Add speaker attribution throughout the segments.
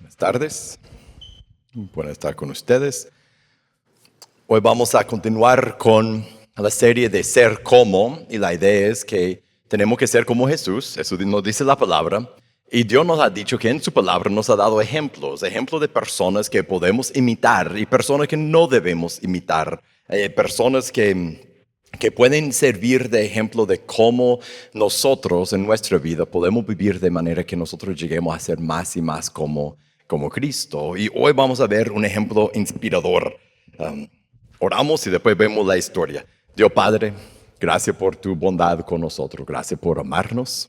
Speaker 1: Buenas tardes, bueno estar con ustedes. Hoy vamos a continuar con la serie de ser como, y la idea es que tenemos que ser como Jesús. Eso nos dice la palabra, y Dios nos ha dicho que en su palabra nos ha dado ejemplos de personas que podemos imitar y personas que no debemos imitar, personas que pueden servir de ejemplo de cómo nosotros en nuestra vida podemos vivir de manera que nosotros lleguemos a ser más y más como Cristo. Y hoy vamos a ver un ejemplo inspirador. Oramos y después vemos la historia. Dios Padre, gracias por tu bondad con nosotros. Gracias por amarnos.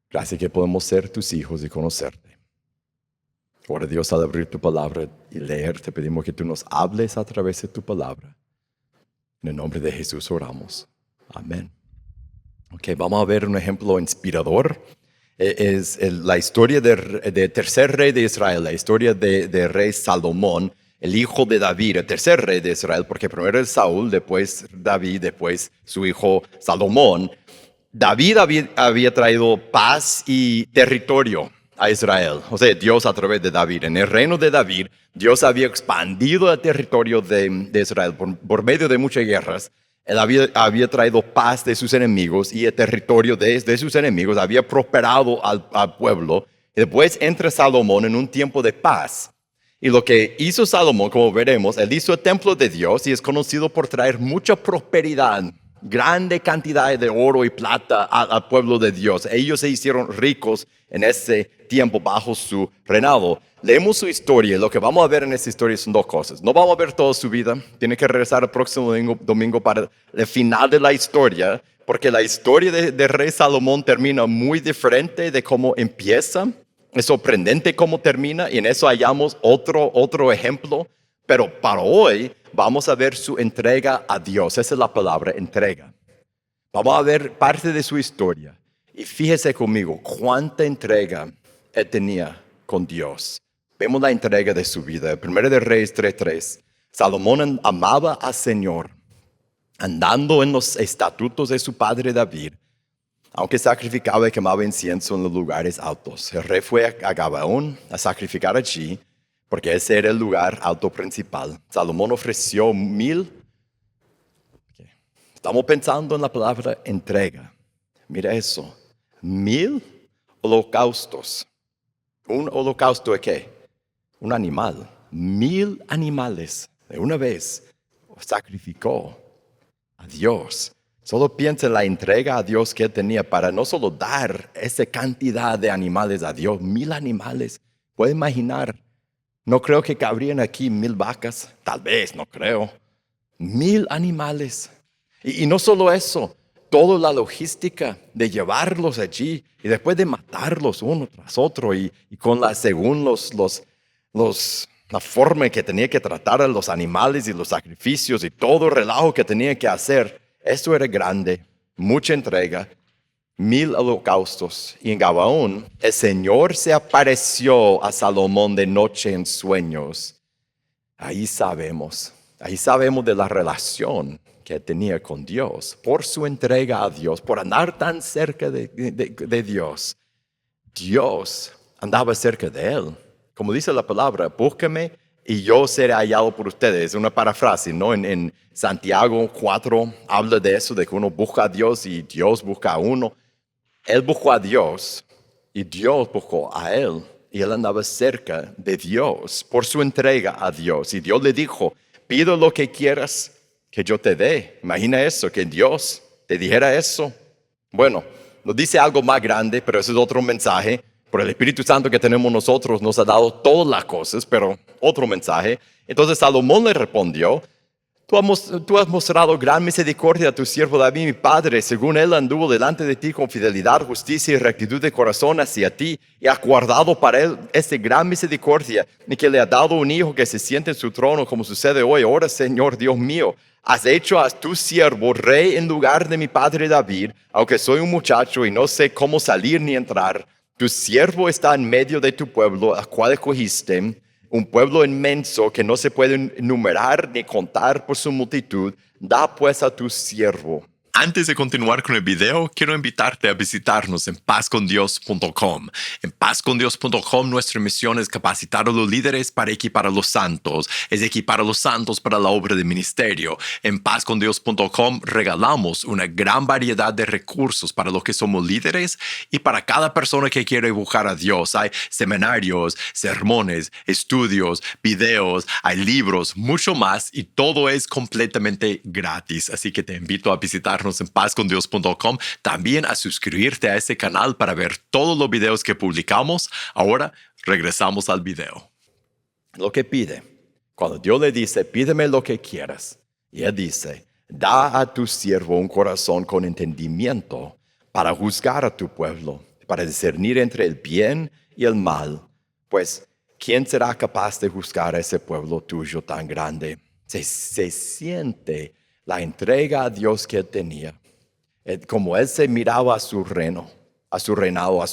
Speaker 1: Gracias que podemos ser tus hijos y conocerte. Ahora Dios, al abrir tu palabra y leer, te pedimos que tú nos hables a través de tu palabra. En el nombre de Jesús oramos. Amén. Ok, vamos a ver un ejemplo inspirador. Es la historia del tercer rey de Israel, la historia del rey Salomón, el hijo de David, el tercer rey de Israel, porque primero es Saúl, después David, después su hijo Salomón. David había traído paz y territorio a Israel, o sea, Dios a través de David. En el reino de David, Dios había expandido el territorio de Israel por medio de muchas guerras. Él había traído paz de sus enemigos y el territorio de sus enemigos había prosperado al pueblo. Y después entra Salomón en un tiempo de paz. Y lo que hizo Salomón, como veremos, él hizo el templo de Dios y es conocido por traer mucha prosperidad, grande cantidad de oro y plata al pueblo de Dios. Ellos se hicieron ricos en ese tiempo bajo su reinado. Leemos su historia y lo que vamos a ver en esta historia son dos cosas. No vamos a ver toda su vida. Tiene que regresar el próximo domingo para el final de la historia, porque la historia de rey Salomón termina muy diferente de cómo empieza. Es sorprendente cómo termina y en eso hallamos otro ejemplo. Pero para hoy vamos a ver su entrega a Dios. Esa es la palabra, entrega. Vamos a ver parte de su historia. Y fíjese conmigo cuánta entrega él tenía con Dios. Vemos la entrega de su vida. El primero de Reyes 3:3. Salomón amaba al Señor, andando en los estatutos de su padre David, aunque sacrificaba y quemaba incienso en los lugares altos. El rey fue a Gabaón a sacrificar allí, porque ese era el lugar alto principal. Salomón ofreció 1000. Estamos pensando en la palabra entrega. Mira eso. 1000 holocaustos. ¿Un holocausto de qué? Un animal. 1000 animales de una vez sacrificó a Dios. Solo piensa en la entrega a Dios que él tenía para no solo dar esa cantidad de animales a Dios. 1000 animales. ¿Puede imaginar? No creo que cabrían aquí 1000 vacas. Tal vez, no creo. 1000 animales. Y no solo eso, toda la logística de llevarlos allí y después de matarlos uno tras otro y según la forma que tenía que tratar a los animales y los sacrificios y todo el relajo que tenía que hacer. Esto era grande, mucha entrega, 1000 holocaustos. Y en Gabaón, el Señor se apareció a Salomón de noche en sueños. Ahí sabemos de la relación que tenía con Dios, por su entrega a Dios, por andar tan cerca de Dios. Dios andaba cerca de él. Como dice la palabra, búscame y yo seré hallado por ustedes. Es una parafrase, ¿no? En Santiago 4 habla de eso, de que uno busca a Dios y Dios busca a uno. Él buscó a Dios y Dios buscó a él. Y él andaba cerca de Dios por su entrega a Dios. Y Dios le dijo, pido lo que quieras que yo te dé. Imagina eso, que Dios te dijera eso. Bueno, nos dice algo más grande, pero ese es otro mensaje. Por el Espíritu Santo que tenemos nosotros nos ha dado todas las cosas, pero otro mensaje. Entonces Salomón le respondió, tú has mostrado gran misericordia a tu siervo David, mi padre, según él anduvo delante de ti con fidelidad, justicia y rectitud de corazón hacia ti, y has guardado para él esta gran misericordia, y que le ha dado un hijo que se siente en su trono, como sucede hoy. Ahora, Señor Dios mío, has hecho a tu siervo rey en lugar de mi padre David, aunque soy un muchacho y no sé cómo salir ni entrar. Tu siervo está en medio de tu pueblo, al cual escogiste, un pueblo inmenso que no se puede enumerar ni contar por su multitud. Da pues a tu siervo Antes de continuar con el video, quiero invitarte a visitarnos en pazcondios.com. En pazcondios.com nuestra misión es capacitar a los líderes para equipar a los santos, es equipar a los santos para la obra de ministerio. En pazcondios.com regalamos una gran variedad de recursos para los que somos líderes y para cada persona que quiere buscar a Dios. Hay seminarios, sermones, estudios, videos, hay libros, mucho más y todo es completamente gratis. Así que te invito a visitarnos en pazcondios.com, también a suscribirte a este canal para ver todos los videos que publicamos. Ahora regresamos al video. Lo que pide, cuando Dios le dice, pídeme lo que quieras, y él dice, da a tu siervo un corazón con entendimiento para juzgar a tu pueblo, para discernir entre el bien y el mal. Pues, ¿quién será capaz de juzgar a ese pueblo tuyo tan grande? Se siente la entrega a Dios que él tenía. Como él se miraba a su reino, a su reinado,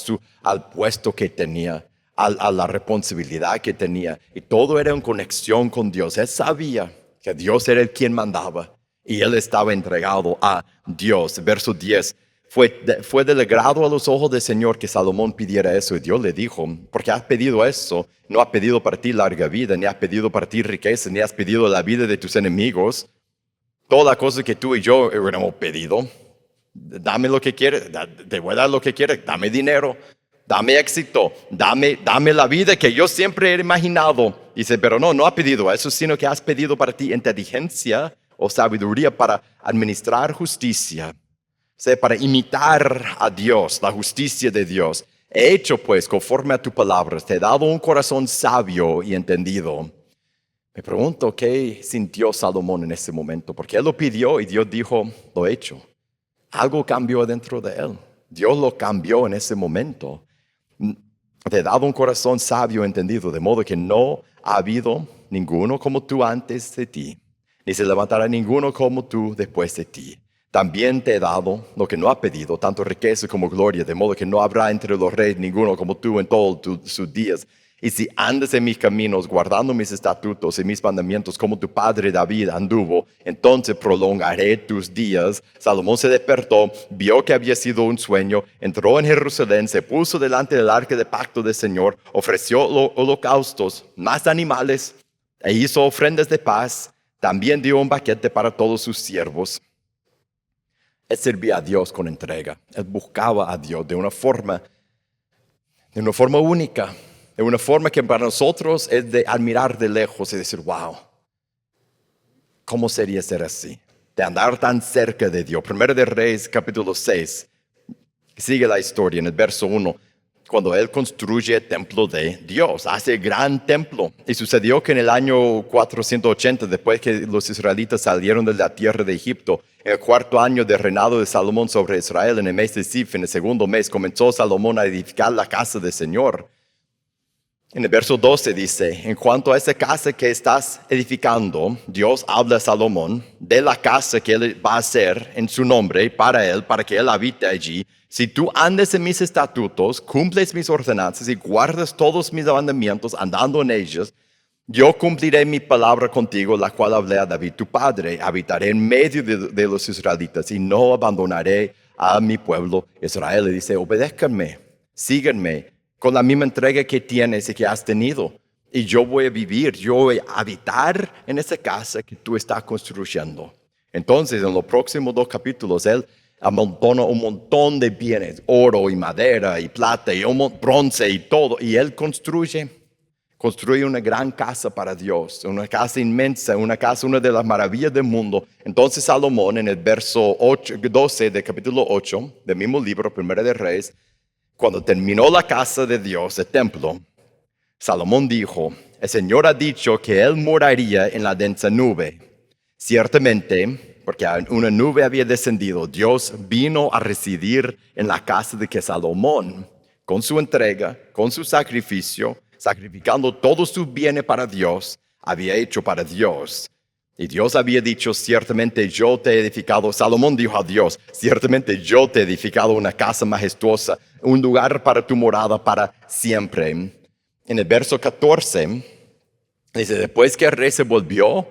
Speaker 1: al puesto que tenía, a la responsabilidad que tenía. Y todo era en conexión con Dios. Él sabía que Dios era el quien mandaba. Y él estaba entregado a Dios. Verso 10. Fue del agrado a los ojos del Señor que Salomón pidiera eso. Y Dios le dijo, porque has pedido eso, no has pedido para ti larga vida, ni has pedido para ti riqueza, ni has pedido la vida de tus enemigos. Todas las cosas que tú y yo hubiéramos pedido. Dame lo que quieres, te voy a dar lo que quieres, dame dinero, dame éxito, dame la vida que yo siempre he imaginado. Dice, pero no has pedido eso, sino que has pedido para ti inteligencia o sabiduría para administrar justicia. O sea, para imitar a Dios, la justicia de Dios. He hecho pues conforme a tus palabras, te he dado un corazón sabio y entendido. Me pregunto qué sintió Salomón en ese momento, porque él lo pidió y Dios dijo, lo he hecho. Algo cambió dentro de él. Dios lo cambió en ese momento. Te he dado un corazón sabio y entendido, de modo que no ha habido ninguno como tú antes de ti, ni se levantará ninguno como tú después de ti. También te he dado lo que no has pedido, tanto riqueza como gloria, de modo que no habrá entre los reyes ninguno como tú en todos sus días. Y si andas en mis caminos, guardando mis estatutos y mis mandamientos, como tu padre David anduvo, entonces prolongaré tus días. Salomón se despertó, vio que había sido un sueño, entró en Jerusalén, se puso delante del arca de pacto del Señor, ofreció holocaustos, más animales, e hizo ofrendas de paz. También dio un banquete para todos sus siervos. Él servía a Dios con entrega. Él buscaba a Dios de una forma única. De una forma que para nosotros es de admirar de lejos y decir, wow, ¿cómo sería ser así? De andar tan cerca de Dios. Primero de Reyes, capítulo 6, sigue la historia en el verso 1. Cuando él construye el templo de Dios, hace el gran templo. Y sucedió que en el año 480, después que los israelitas salieron de la tierra de Egipto, en el cuarto año del reinado de Salomón sobre Israel, en el mes de Sif, en el segundo mes, comenzó Salomón a edificar la casa del Señor. En el verso 12 dice, en cuanto a esa casa que estás edificando, Dios habla a Salomón de la casa que él va a hacer en su nombre para él, para que él habite allí. Si tú andes en mis estatutos, cumples mis ordenanzas y guardas todos mis mandamientos andando en ellos, yo cumpliré mi palabra contigo, la cual hablé a David tu padre. Habitaré en medio de los israelitas y no abandonaré a mi pueblo Israel. Y dice, obedézcanme, síganme con la misma entrega que tienes y que has tenido. Y yo voy a vivir, yo voy a habitar en esa casa que tú estás construyendo. Entonces, en los próximos 2 capítulos, él amontona un montón de bienes, oro y madera y plata y bronce y todo. Y él construye una gran casa para Dios, una casa inmensa, una de las maravillas del mundo. Entonces Salomón, en el verso 12 del capítulo 8 del mismo libro, Primera de Reyes, cuando terminó la casa de Dios, el templo, Salomón dijo, el Señor ha dicho que él moraría en la densa nube. Ciertamente, porque una nube había descendido, Dios vino a residir en la casa de que Salomón, con su entrega, con su sacrificio, sacrificando todos sus bienes para Dios, había hecho para Dios. Y Dios había dicho, ciertamente yo te he edificado. Salomón dijo a Dios, ciertamente yo te he edificado una casa majestuosa, un lugar para tu morada para siempre. En el verso 14, dice, después que el rey se volvió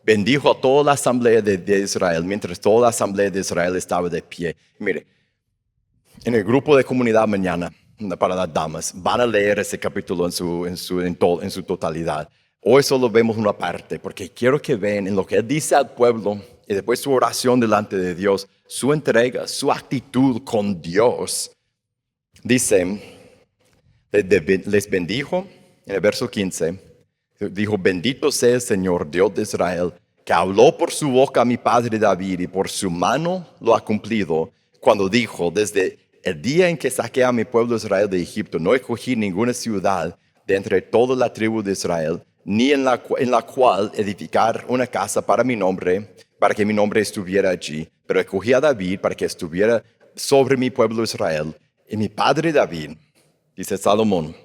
Speaker 1: bendijo a toda la asamblea de Israel, mientras toda la asamblea de Israel estaba de pie. Mire, en el grupo de comunidad mañana, para las damas, van a leer ese capítulo en su totalidad. Hoy solo vemos una parte, porque quiero que vean en lo que él dice al pueblo y después su oración delante de Dios, su entrega, su actitud con Dios. Dice, les bendijo, en el verso 15, dijo, bendito sea el Señor, Dios de Israel, que habló por su boca a mi padre David y por su mano lo ha cumplido, cuando dijo, desde el día en que saqué a mi pueblo Israel de Egipto, no escogí ninguna ciudad de entre toda la tribu de Israel, ni en la cual edificar una casa para mi nombre, para que mi nombre estuviera allí, pero escogí a David para que estuviera sobre mi pueblo Israel. Y mi padre David, dice Salomón,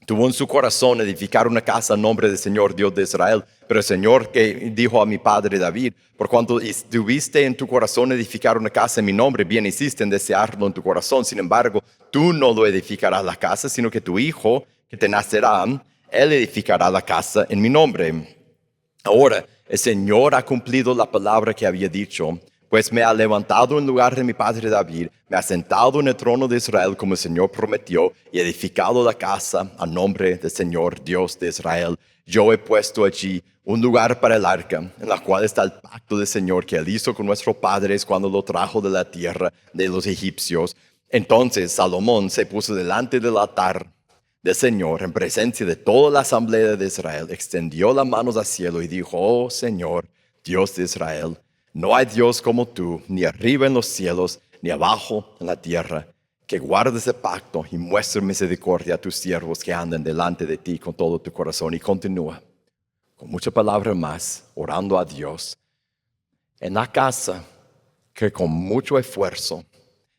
Speaker 1: tuvo en su corazón edificar una casa en nombre del Señor Dios de Israel. Pero el Señor que dijo a mi padre David, por cuanto tuviste en tu corazón edificar una casa en mi nombre, bien hiciste en desearlo en tu corazón. Sin embargo, tú no lo edificarás la casa, sino que tu hijo que te nacerá, él edificará la casa en mi nombre. Ahora, el Señor ha cumplido la palabra que había dicho, pues me ha levantado en lugar de mi padre David, me ha sentado en el trono de Israel como el Señor prometió y edificado la casa a nombre del Señor Dios de Israel. Yo he puesto allí un lugar para el arca, en la cual está el pacto del Señor que él hizo con nuestros padres cuando lo trajo de la tierra de los egipcios. Entonces Salomón se puso delante del altar del Señor en presencia de toda la asamblea de Israel, extendió las manos al cielo y dijo, oh Señor, Dios de Israel, no hay Dios como tú, ni arriba en los cielos, ni abajo en la tierra, que guardes el pacto y muestre misericordia a tus siervos que andan delante de ti con todo tu corazón. Y continúa con muchas palabras más, orando a Dios. En la casa que con mucho esfuerzo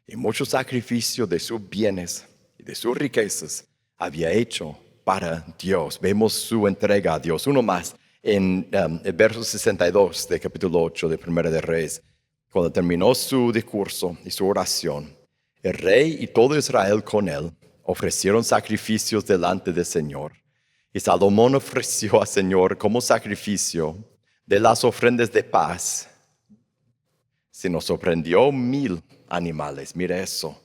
Speaker 1: y mucho sacrificio de sus bienes y de sus riquezas había hecho para Dios. Vemos su entrega a Dios. Uno más. En el verso 62 del capítulo 8 de Primera de Reyes, cuando terminó su discurso y su oración, el rey y todo Israel con él ofrecieron sacrificios delante del Señor. Y Salomón ofreció al Señor como sacrificio de las ofrendas de paz. Se nos sorprendió 1,000 animales, mire eso,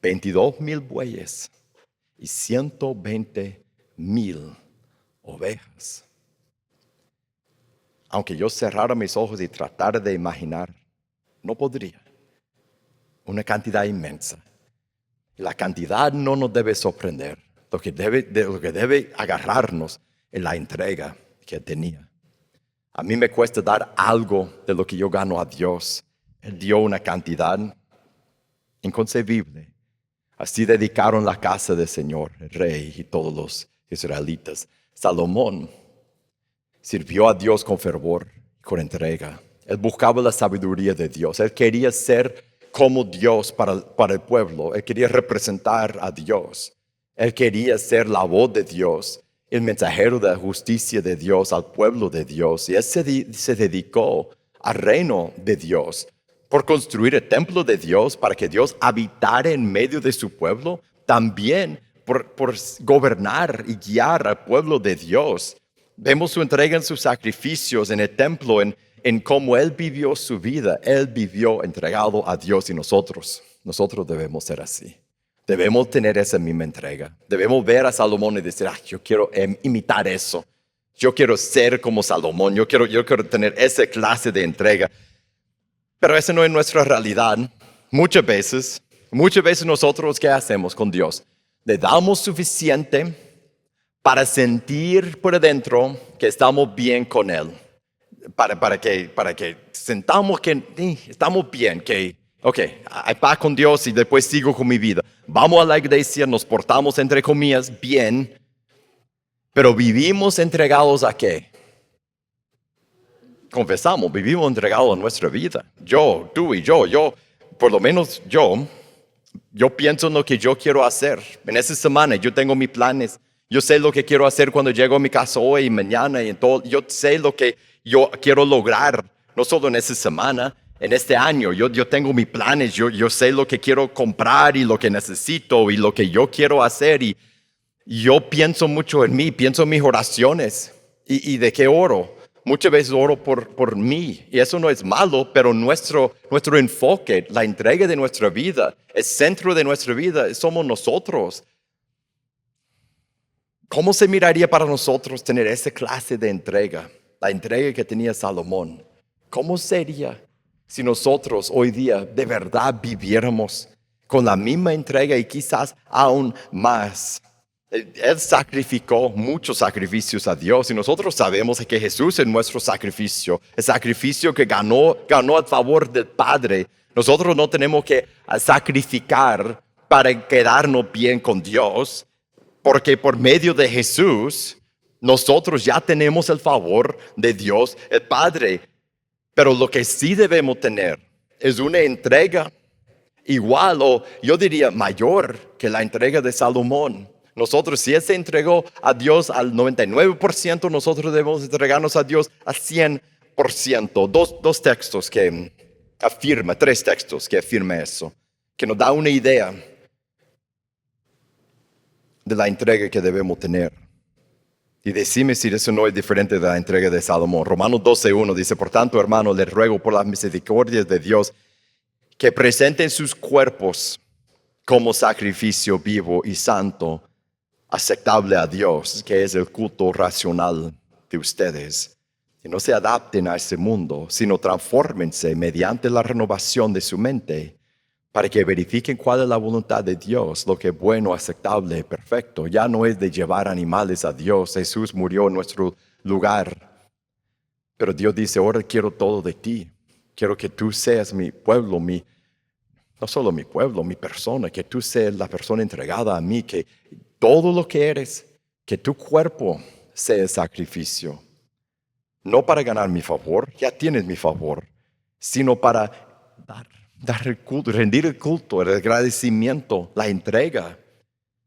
Speaker 1: 22,000 bueyes y 120,000 ovejas. Aunque yo cerrara mis ojos y tratara de imaginar, no podría. Una cantidad inmensa. La cantidad no nos debe sorprender. Lo que debe agarrarnos es la entrega que él tenía. A mí me cuesta dar algo de lo que yo gano a Dios. Él dio una cantidad inconcebible. Así dedicaron la casa del Señor, el rey y todos los israelitas. Salomón sirvió a Dios con fervor, con entrega. Él buscaba la sabiduría de Dios. Él quería ser como Dios para el pueblo. Él quería representar a Dios. Él quería ser la voz de Dios, el mensajero de la justicia de Dios al pueblo de Dios. Y él se dedicó al reino de Dios por construir el templo de Dios para que Dios habitara en medio de su pueblo. También por gobernar y guiar al pueblo de Dios. Vemos su entrega en sus sacrificios en el templo, en cómo Él vivió su vida. Él vivió entregado a Dios y nosotros debemos ser así. Debemos tener esa misma entrega. Debemos ver a Salomón y decir, yo quiero imitar eso. Yo quiero ser como Salomón. Yo quiero tener esa clase de entrega. Pero esa no es nuestra realidad. Muchas veces nosotros, ¿qué hacemos con Dios? Le damos suficiente para sentir por adentro que estamos bien con Él. Para que sentamos que estamos bien, que hay paz con Dios y después sigo con mi vida. Vamos a la iglesia, nos portamos entre comillas bien, pero vivimos entregados ¿a qué? Confesamos, vivimos entregados a nuestra vida. Yo, tú y yo, por lo menos yo pienso en lo que yo quiero hacer. En esta semana yo tengo mis planes. Yo sé lo que quiero hacer cuando llego a mi casa hoy y mañana y en todo. Yo sé lo que yo quiero lograr, no solo en esta semana, en este año. Yo tengo mis planes, yo sé lo que quiero comprar y lo que necesito y lo que yo quiero hacer. Y yo pienso mucho en mí, pienso en mis oraciones. ¿Y de qué oro? Muchas veces oro por mí y eso no es malo, pero nuestro enfoque, la entrega de nuestra vida, el centro de nuestra vida somos nosotros. ¿Cómo se miraría para nosotros tener esa clase de entrega? La entrega que tenía Salomón. ¿Cómo sería si nosotros hoy día de verdad viviéramos con la misma entrega y quizás aún más? Él sacrificó muchos sacrificios a Dios y nosotros sabemos que Jesús es nuestro sacrificio, el sacrificio que ganó a favor del Padre. Nosotros no tenemos que sacrificar para quedarnos bien con Dios, porque por medio de Jesús nosotros ya tenemos el favor de Dios el Padre. Pero lo que sí debemos tener es una entrega igual o yo diría mayor que la entrega de Salomón. Nosotros, si Él se entregó a Dios al 99%, nosotros debemos entregarnos a Dios al 100%. Tres textos que afirman eso, que nos da una idea de la entrega que debemos tener. Y decime si eso no es diferente de la entrega de Salomón. Romanos 12:1 dice, por tanto, hermano, les ruego por las misericordias de Dios que presenten sus cuerpos como sacrificio vivo y santo, aceptable a Dios, que es el culto racional de ustedes. Y no se adapten a ese mundo, sino transfórmense mediante la renovación de su mente, para que verifiquen cuál es la voluntad de Dios, lo que es bueno, aceptable y perfecto. Ya no es de llevar animales a Dios. Jesús murió en nuestro lugar. Pero Dios dice, ahora quiero todo de ti. Quiero que tú seas mi pueblo, no solo mi pueblo, mi persona, que tú seas la persona entregada a mí, que todo lo que eres, que tu cuerpo sea sacrificio. No para ganar mi favor, ya tienes mi favor, sino para dar el culto, rendir el culto, el agradecimiento, la entrega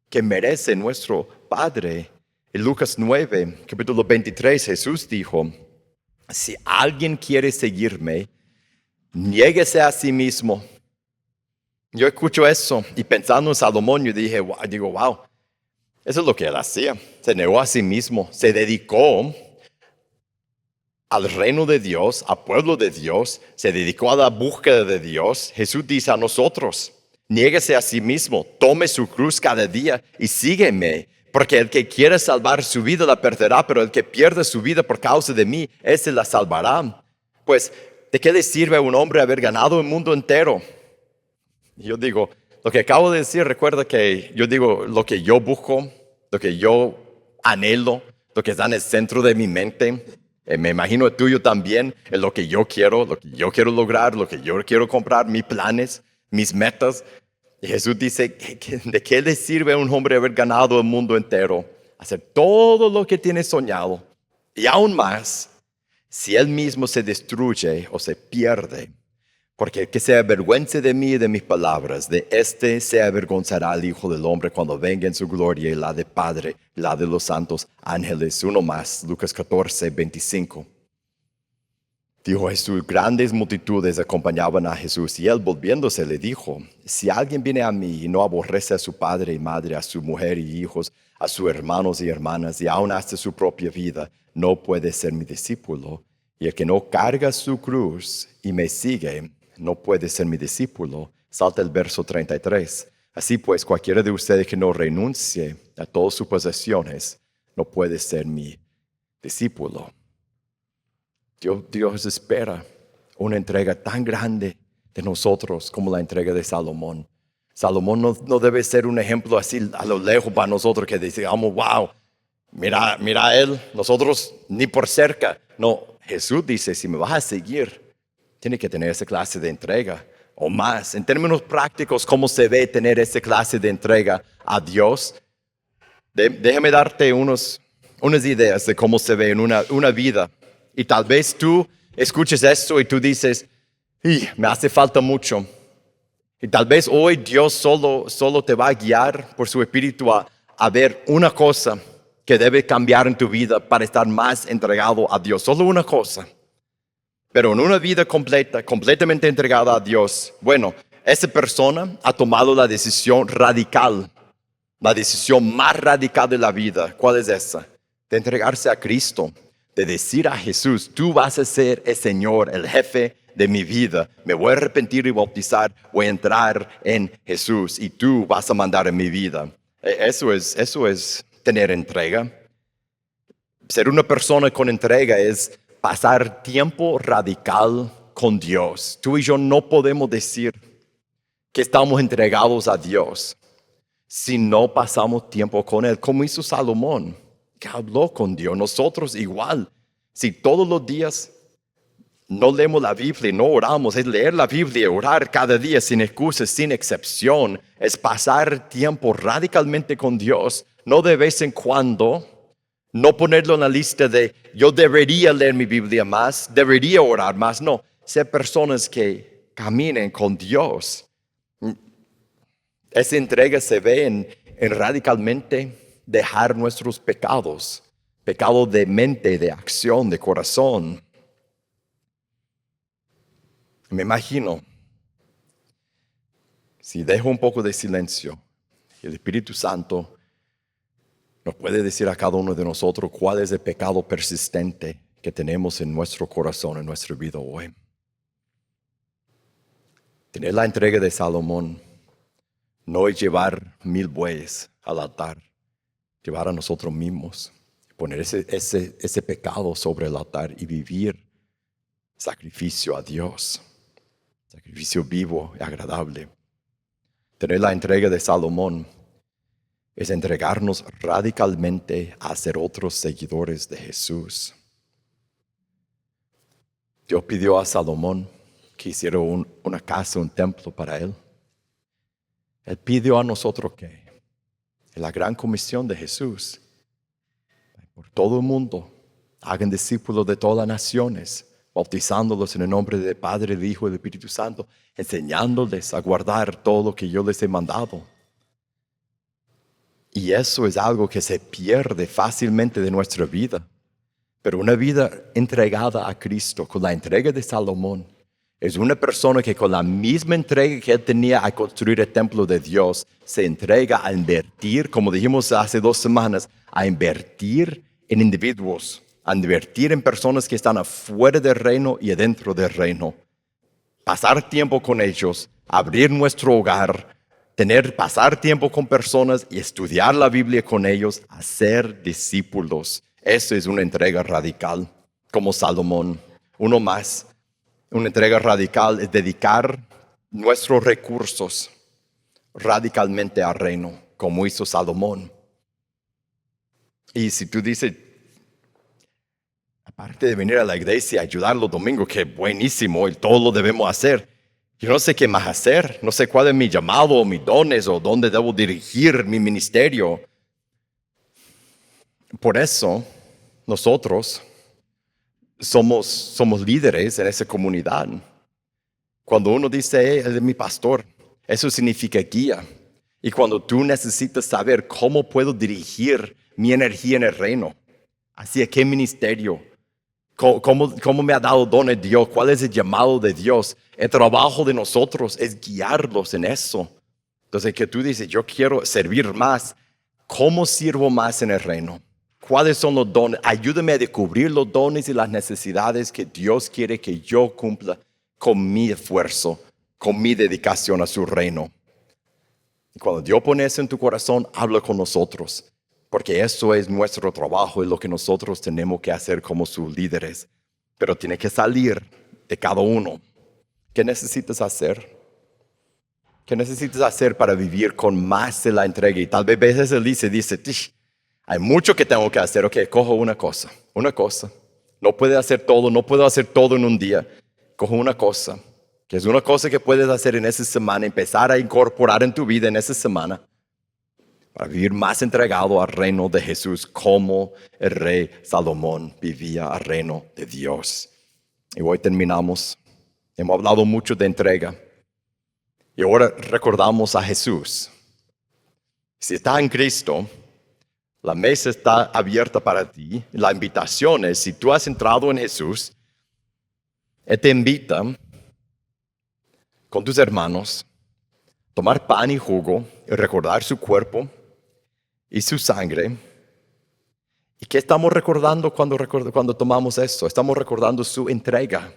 Speaker 1: que merece nuestro Padre. En Lucas 9, capítulo 23, Jesús dijo, si alguien quiere seguirme, niéguese a sí mismo. Yo escucho eso y pensando en Salomón, yo digo, wow, eso es lo que él hacía. Se negó a sí mismo, se dedicó al reino de Dios, al pueblo de Dios, se dedicó a la búsqueda de Dios. Jesús dice a nosotros, niéguese a sí mismo, tome su cruz cada día y sígueme. Porque el que quiere salvar su vida la perderá, pero el que pierde su vida por causa de mí, ese la salvará. Pues, ¿de qué le sirve a un hombre haber ganado el mundo entero? Yo digo, lo que acabo de decir, recuerda que yo digo lo que yo busco, lo que yo anhelo, lo que está en el centro de mi mente. Me imagino el tuyo también, es lo que yo quiero lograr, lo que yo quiero comprar, mis planes, mis metas. Y Jesús dice, ¿de qué le sirve a un hombre haber ganado el mundo entero? Hacer todo lo que tiene soñado. Y aún más, si él mismo se destruye o se pierde. Porque el que se avergüence de mí y de mis palabras, de este se avergonzará el Hijo del Hombre cuando venga en su gloria y la de Padre, la de los santos ángeles. Uno más, Lucas 14:25. Dijo Jesús, grandes multitudes acompañaban a Jesús y él volviéndose le dijo, si alguien viene a mí y no aborrece a su padre y madre, a su mujer y hijos, a sus hermanos y hermanas y aun hasta su propia vida, no puede ser mi discípulo. Y el que no carga su cruz y me sigue, no puede ser mi discípulo. Salta el verso 33. Así pues, cualquiera de ustedes que no renuncie a todas sus posesiones, no puede ser mi discípulo. Dios espera una entrega tan grande de nosotros como la entrega de Salomón. Salomón no debe ser un ejemplo así a lo lejos para nosotros que digamos, wow, mira a él, nosotros ni por cerca. No, Jesús dice, si me vas a seguir, tiene que tener esa clase de entrega o más. En términos prácticos, ¿cómo se ve tener esa clase de entrega a Dios? Déjame darte unas ideas de cómo se ve en una vida. Y tal vez tú escuches esto y tú dices, me hace falta mucho. Y tal vez hoy Dios solo te va a guiar por su espíritu a ver una cosa que debe cambiar en tu vida para estar más entregado a Dios. Solo una cosa. Pero en una vida completamente entregada a Dios, bueno, esa persona ha tomado la decisión radical, la decisión más radical de la vida. ¿Cuál es esa? De entregarse a Cristo, de decir a Jesús, tú vas a ser el Señor, el jefe de mi vida. Me voy a arrepentir y bautizar, voy a entrar en Jesús y tú vas a mandar en mi vida. Eso es tener entrega. Ser una persona con entrega es pasar tiempo radical con Dios. Tú y yo no podemos decir que estamos entregados a Dios si no pasamos tiempo con Él, como hizo Salomón, que habló con Dios. Nosotros igual, si todos los días no leemos la Biblia, no oramos, es leer la Biblia, orar cada día sin excusas, sin excepción, es pasar tiempo radicalmente con Dios, no de vez en cuando. No ponerlo en la lista de yo debería leer mi Biblia más, debería orar más. No, ser personas que caminen con Dios. Esa entrega se ve en radicalmente dejar nuestros pecados. Pecado de mente, de acción, de corazón. Me imagino, si dejo un poco de silencio, el Espíritu Santo nos puede decir a cada uno de nosotros cuál es el pecado persistente que tenemos en nuestro corazón, en nuestra vida hoy. Tener la entrega de Salomón no es llevar 1000 bueyes al altar, llevar a nosotros mismos, poner ese pecado sobre el altar y vivir sacrificio a Dios, sacrificio vivo y agradable. Tener la entrega de Salomón es entregarnos radicalmente a ser otros seguidores de Jesús. Dios pidió a Salomón que hiciera una casa, un templo para él. Él pidió a nosotros que, en la gran comisión de Jesús, por todo el mundo, hagan discípulos de todas las naciones, bautizándolos en el nombre del Padre, del Hijo y del Espíritu Santo, enseñándoles a guardar todo lo que yo les he mandado. Y eso es algo que se pierde fácilmente de nuestra vida. Pero una vida entregada a Cristo, con la entrega de Salomón, es una persona que con la misma entrega que él tenía a construir el templo de Dios, se entrega a invertir, como dijimos hace 2 semanas, a invertir en individuos, a invertir en personas que están afuera del reino y adentro del reino. Pasar tiempo con ellos, abrir nuestro hogar, pasar tiempo con personas y estudiar la Biblia con ellos, hacer discípulos. Eso es una entrega radical, como Salomón. Uno más, una entrega radical es dedicar nuestros recursos radicalmente al reino, como hizo Salomón. Y si tú dices, aparte de venir a la iglesia, ayudar los domingos, que buenísimo, y todo lo debemos hacer. Yo no sé qué más hacer, no sé cuál es mi llamado o mis dones o dónde debo dirigir mi ministerio. Por eso, nosotros somos líderes en esa comunidad. Cuando uno dice, él es mi pastor, eso significa guía. Y cuando tú necesitas saber cómo puedo dirigir mi energía en el reino, hacia qué ministerio, cómo me ha dado dones Dios, cuál es el llamado de Dios, el trabajo de nosotros es guiarlos en eso. Entonces que tú dices, yo quiero servir más, ¿cómo sirvo más en el reino? ¿Cuáles son los dones? Ayúdame a descubrir los dones y las necesidades que Dios quiere que yo cumpla con mi esfuerzo, con mi dedicación a su reino. Y cuando Dios pone eso en tu corazón, habla con nosotros, porque eso es nuestro trabajo y lo que nosotros tenemos que hacer como sus líderes. Pero tiene que salir de cada uno. ¿Qué necesitas hacer? ¿Qué necesitas hacer para vivir con más de la entrega? Y tal vez veces él dice, hay mucho que tengo que hacer. Ok, cojo una cosa. No puedo hacer todo en un día. Cojo una cosa, que es una cosa que puedes hacer en esa semana, empezar a incorporar en tu vida en esa semana, para vivir más entregado al reino de Jesús, como el rey Salomón vivía al reino de Dios. Y hoy terminamos. Hemos hablado mucho de entrega. Y ahora recordamos a Jesús. Si estás en Cristo, la mesa está abierta para ti. La invitación es, si tú has entrado en Jesús, Él te invita con tus hermanos a tomar pan y jugo y recordar su cuerpo y su sangre, y ¿Qué estamos recordando cuando tomamos esto? Estamos recordando su entrega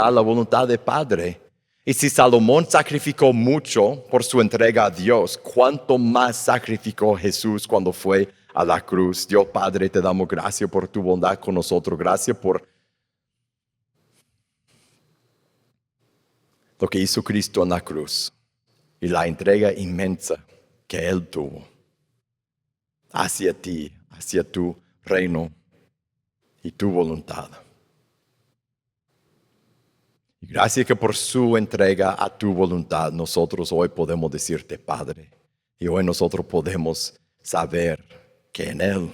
Speaker 1: a la voluntad del Padre. Y si Salomón sacrificó mucho por su entrega a Dios, ¿cuánto más sacrificó Jesús cuando fue a la cruz? Dios Padre, te damos gracias por tu bondad con nosotros. Gracias por lo que hizo Cristo en la cruz y la entrega inmensa que Él tuvo hacia ti, hacia tu reino y tu voluntad. Y gracias que por su entrega a tu voluntad nosotros hoy podemos decirte Padre. Y hoy nosotros podemos saber que en Él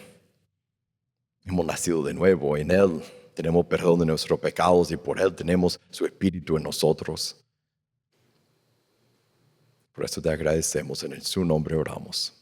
Speaker 1: hemos nacido de nuevo, en Él tenemos perdón de nuestros pecados y por Él tenemos su Espíritu en nosotros. Por eso te agradecemos, en su nombre oramos.